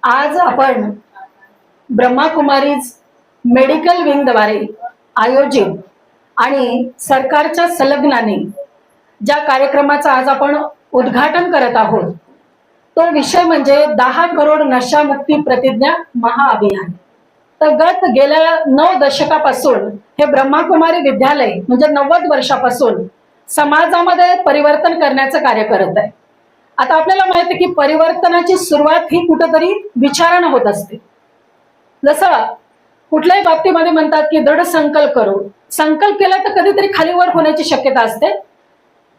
आज आपण ब्रह्माकुमारीज मेडिकल विंगद्वारे आयोजित आणि सरकारच्या संलग्नाने ज्या कार्यक्रमाचा आज आपण उद्घाटन करत आहोत तो विषय म्हणजे 10 करोड नशामुक्ती प्रतिज्ञा महाअभियान। तर गेल्या 9 दशकापासून हे ब्रह्माकुमारी विद्यालय म्हणजे 90 वर्षापासून समाजामध्ये परिवर्तन करण्याचं कार्य करत आहे। आता आपल्याला माहिती आहे की परिवर्तनाची सुरुवात ही कुठेतरी विचारानं होत असते। जसं कुठल्याही बाबतीमध्ये म्हणतात की दृढ संकल्प करू, संकल्प केला तर कधीतरी खालीवर होण्याची शक्यता असते,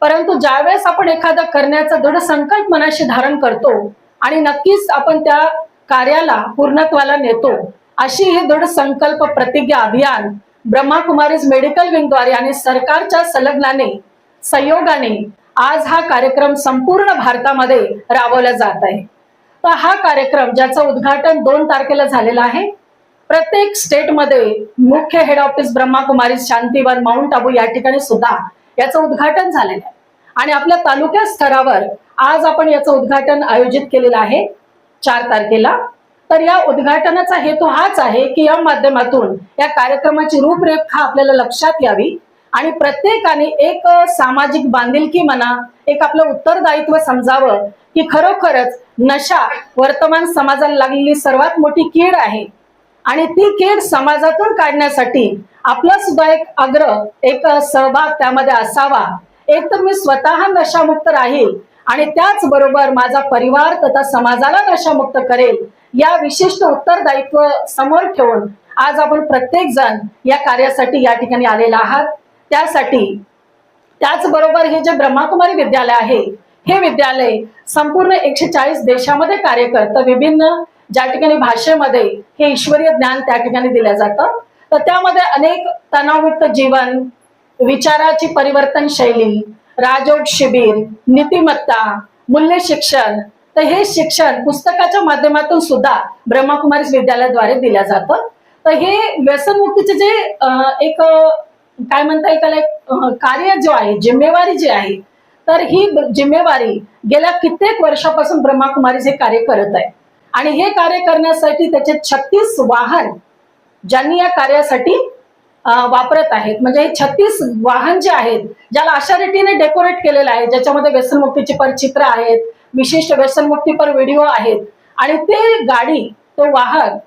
परंतु ज्यावेळेस आपण एखादा करण्याचा दृढ संकल्प मनाशी धारण करतो आणि नक्कीच आपण त्या कार्याला पूर्णत्वाला नेतो, अशी ही दृढ संकल्प प्रतिज्ञा अभियान ब्रह्माकुमारीज मेडिकल विंगद्वारे आणि सरकारच्या संलग्नाने सहयोगाने आज हा कार्यक्रम संपूर्ण भारतामध्ये राबवला जात आहे। तर हा कार्यक्रम ज्याचं उद्घाटन 2 तारखेला झालेला आहे। प्रत्येक स्टेटमध्ये मुख्य head office Brahma Kumaris Shantivan mount Abu या ठिकाणी सुद्धा याचं उद्घाटन झालेलं आहे आणि आपल्या तालुका स्तरावर आज आपण याचं उद्घाटन आयोजित केलेलं आहे 4 तारखेला। तर या उद्घाटनाचा हेतू हाच आहे की या माध्यमातून या कार्यक्रमाची रूपरेखा आपल्याला लक्षात यावी आणि प्रत्येकाने एक सामाजिक बांधिलकी म्हणा, एक आपलं उत्तरदायित्व समजावं की खरोखरच नशा वर्तमान समाजाला लागलेली सर्वात मोठी कीड आहे आणि ती कीड समाजातून काढण्यासाठी आपला सुद्धा एक आग्रह, एक सहभाग त्यामध्ये असावा। एक तर मी स्वतः नशामुक्त राहील आणि त्याचबरोबर माझा परिवार तथा समाजाला नशामुक्त करेल, या विशिष्ट उत्तरदायित्व समोर ठेवून आज आपण प्रत्येक जण या कार्यासाठी या ठिकाणी आलेला आहात। त्याचबरोबर हे जे ब्रह्माकुमारी विद्यालय आहे हे विद्यालय संपूर्ण 140 देशामध्ये कार्य करतं। विभिन्न ज्या ठिकाणी भाषेमध्ये हे ईश्वरीय ज्ञान त्या ठिकाणी दिलं जातं। तर त्यामध्ये अनेक तणावमुक्त जीवन, विचाराची परिवर्तन शैली, राजयोग शिबिर, नीतिमत्ता, मूल्य शिक्षण, तर हे शिक्षण पुस्तकाच्या माध्यमातून सुद्धा ब्रह्माकुमारीज विद्यालयाद्वारे दिलं जातं। तर हे व्यसनमुक्तीचे जे एक काय म्हणता येईल त्याला एक कार्य जो आहे, जिम्मेवारी जी आहे, तर ही जिम्मेवारी गेल्या कित्येक वर्षापासून ब्रह्माकुमारीज हे कार्य करत आहे आणि हे कार्य करण्यासाठी त्याचे 36 वाहन ज्यांनी या कार्यासाठी वापरत आहेत। म्हणजे हे 36 वाहन जे आहेत ज्याला अशा रीतीने डेकोरेट केलेलं आहे ज्याच्यामध्ये व्यसनमुक्तीची चित्र आहेत, विशिष्ट व्यसनमुक्तीपर व्हिडिओ आहेत आणि ते गाडी, तो वाहन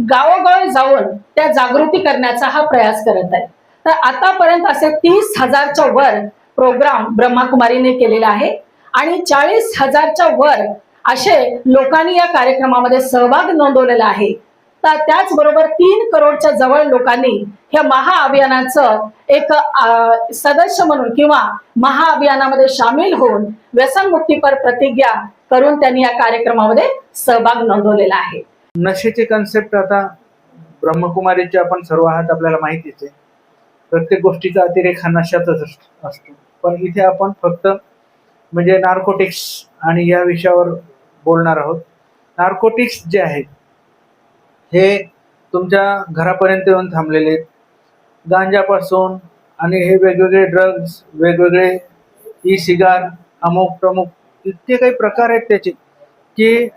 गावोगावी जाऊन त्या जागृती करण्याचा हा प्रयास करत आहे। तर आतापर्यंत असे 30,000च्या वर प्रोग्राम ब्रह्माकुमारीने केलेला आहे आणि 40,000च्या वर असे लोकांनी या कार्यक्रमामध्ये सहभाग नोंदवलेला आहे। तर त्याचबरोबर 3 करोडच्या जवळ लोकांनी या महाअभियानाचं एक सदस्य म्हणून किंवा महाअभियानामध्ये सामील होऊन व्यसनमुक्तीपर प्रतिज्ञा करून त्यांनी या कार्यक्रमामध्ये सहभाग नोंदवलेला आहे। नशेची कन्सेप्ट आता ब्रह्मकुमारीचे आपण सर्व आहात, आपल्याला माहितीच आहे। प्रत्येक गोष्टीचा अतिरेक हा नशातच असतो, पण इथे आपण फक्त म्हणजे नार्कोटिक्स आणि या विषयावर बोलणार आहोत। नार्कोटिक्स जे आहेत हे तुमच्या घरापर्यंत येऊन थांबलेले आहेत, गांजापासून आणि हे वेगवेगळे ड्रग्ज, वेगवेगळे ई सिगार, अमुक प्रमुख इतके काही प्रकार आहेत त्याचे की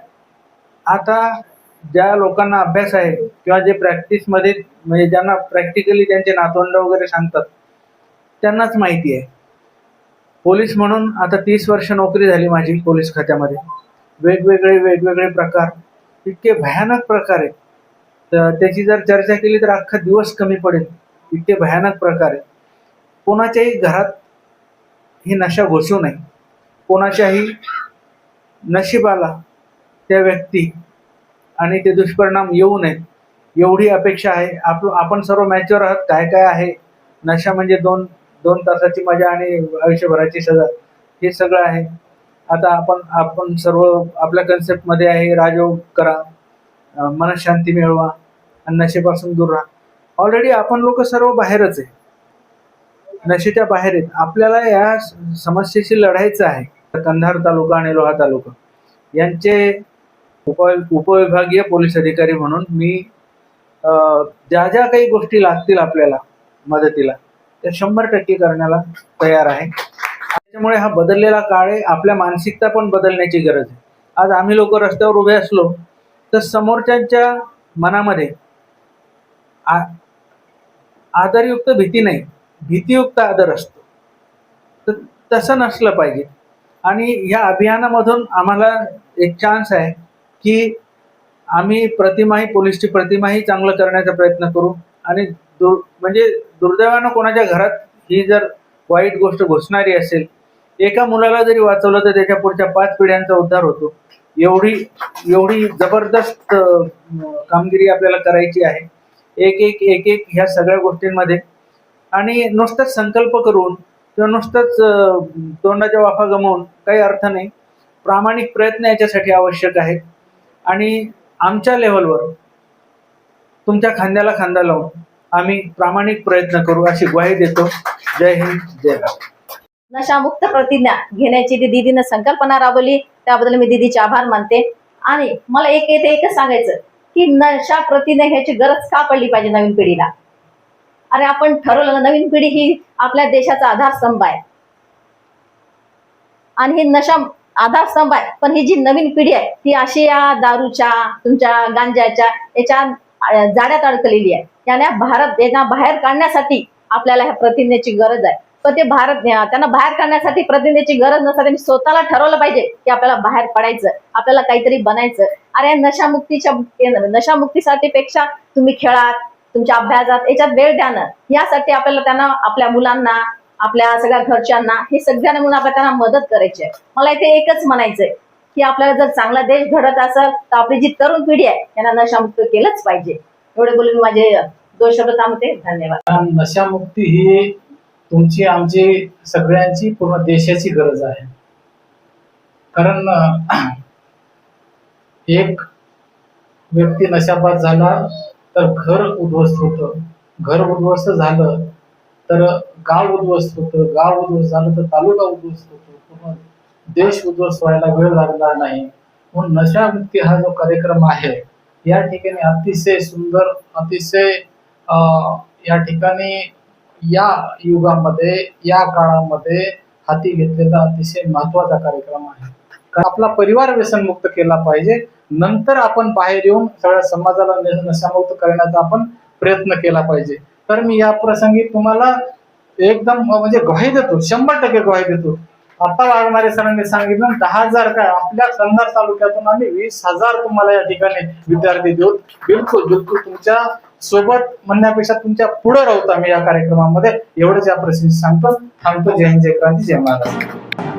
आता ज्या लोकांना अभ्यास आहे किंवा जे प्रॅक्टिसमध्ये म्हणजे ज्यांना प्रॅक्टिकली त्यांचे नातवंड वगैरे सांगतात त्यांनाच माहिती आहे। पोलीस म्हणून आता 30 वर्ष नोकरी झाली माझी पोलीस खात्यामध्ये। वेगवेगळे प्रकार, इतके भयानक प्रकार आहेत, तर त्याची जर चर्चा केली तर अख्खा दिवस कमी पडेल, इतके भयानक प्रकार आहेत। कोणाच्याही घरात ही नशा घुसू नये, कोणाच्याही नशिबाला त्या व्यक्ती आणि ते दुष्परिणाम येऊ नयेत एवढी अपेक्षा आहे। आपण सर्व मॅच्युअर आहात, काय काय आहे नशा म्हणजे 2 तासाची मजा आणि आयुष्यभराची सजा, हे सगळं आहे। आता आपण सर्व आपल्या कन्सेप्टमध्ये आहे राजयोग करा, मनशांती मिळवा आणि नशेपासून दूर राहा। ऑलरेडी आपण लोक सर्व बाहेरच आहे, नशेच्या बाहेर आहेत। आपल्याला या समस्येशी लढायचं आहे। कंधार तालुका आणि लोहा तालुका यांचे उपविभागीय पोलीस अधिकारी म्हणून मी ज्या ज्या काही गोष्टी लागतील आपल्याला मदतीला त्या 100% करण्याला तयार आहे। त्याच्यामुळे हा बदललेला काळ आहे, आपल्या मानसिकता पण बदलण्याची गरज आहे। आज आम्ही लोक रस्त्यावर उभे असलो तर समोरच्यांच्या मनामध्ये आदरयुक्त भीती नाही, भीतीयुक्त आदर असतो. तर तसं नसलं पाहिजे. आणि या अभियानामधून आम्हाला एक चान्स आहे की आम्ही प्रतिमाही पोलीसची प्रतिमाही चांगलं करण्याचा प्रयत्न करू. आणि म्हणजे दुर्दैवानं कोणाच्या घरात ही जर वाईट गोष्ट घुसणारी असेल, एका मुलाला जरी वाचवलं तर त्याच्या पुढच्या 5 पिढ्यांचा उद्धार होतो. एवढी जबरदस्त कामगिरी आपल्याला करायची आहे, एक ह्या सगळ्या गोष्टींमध्ये. आणि नुसतंच संकल्प करून किंवा नुसतंच तोंडाच्या वाफा गमावून काही अर्थ नाही. प्रामाणिक प्रयत्न याच्यासाठी आवश्यक आहेत. आणि आमच्या लेव्हलवर तुमच्या खांद्याला खांदा लावून आम्ही प्रामाणिक प्रयत्न करू अशी ग्वाही देतो. जय हिंद, जय भारत. नशामुक्त प्रतिज्ञा घेण्याची दीदीनं संकल्पना राबवली, त्याबद्दल मी दीदीचे आभार मानते. आणि मला एकच सांगायचं की नशा प्रतिज्ञा घ्यायची गरज का पडली पाहिजे नवीन पिढीला. अरे आपण ठरवलं, नवीन पिढी ही आपल्या देशाचा आधारस्तंभ आहे आणि ही नशा आधारस्तंभ आहे. पण ही जी नवीन पिढी आहे ती अशी या दारूच्या, तुमच्या गांजाच्या याच्या जाड्यात अडकलेली आहे. यांना बाहेर काढण्यासाठी आपल्याला ह्या प्रतिज्ञेची गरज आहे. पण ते त्यांना बाहेर काढण्यासाठी प्रतिज्ञेची गरज नसता, त्यांनी स्वतःला ठरवलं पाहिजे की आपल्याला बाहेर पडायचं, आपल्याला काहीतरी बनायचं. अरे नशामुक्तीसाठी पेक्षा तुम्ही खेळात, तुमच्या अभ्यासात याच्यात वेळ द्या ना. यासाठी आपल्याला त्यांना, आपल्या मुलांना, आपल्या सगळ्या घरच्यांना, हे सगळ्यांना म्हणून आपल्याला त्यांना मदत करायची आहे. मला इथे एकच म्हणायचंय की आपल्याला जर चांगला देश घडत असेल तर आपली जी तरुण पिढी आहे त्यांना नशामुक्त केलंच पाहिजे. एवढे बोलून माझे 2 शब्द थांबते. धन्यवाद. नशामुक्ती ही तुमची, आमची, सगळ्यांची, पूर्ण देशाची गरज आहे. कारण एक व्यक्ती नशाबाद झाला तर घर उद्ध्वस्त होतं, घर उद्ध्वस्त झालं तर गाव उद्ध्वस्त होतं, गाव उद्ध्वस्त झालं तर तालुका उद्ध्वस्त होतो, पूर्ण देश उद्ध्वस्त व्हायला वेळ लागणार नाही. म्हणून नशामुक्ती हा जो कार्यक्रम आहे या ठिकाणी अतिशय सुंदर, अतिशय या ठिकाणी या युगामध्ये, या काळामध्ये हाती घेतलेला अतिशय महत्वाचा कार्यक्रम आहे. कारण आपला परिवार व्यसनमुक्त केला पाहिजे, नंतर आपण बाहेर येऊन सगळ्या समाजाला नशामुक्त करण्याचा आपण प्रयत्न केला पाहिजे. तर मी या प्रसंगी तुम्हाला एकदम म्हणजे ग्वाही देतो, 100% ग्वाही देतो. आता वाघमारे सरांनी सांगितलं 10,000 काय, आपल्या कंधार तालुक्यातून आम्ही 20,000 तुम्हाला या ठिकाणी विद्यार्थी देऊ. बिलकुल बिलकुल तुमच्या सोबत म्हणण्यापेक्षा तुमच्या पुढे राहतो आम्ही या कार्यक्रमामध्ये. एवढंच या प्रसंगी सांगतो. थांबतो. जय हिंद, जय क्रांती, जय महाराष्ट्र.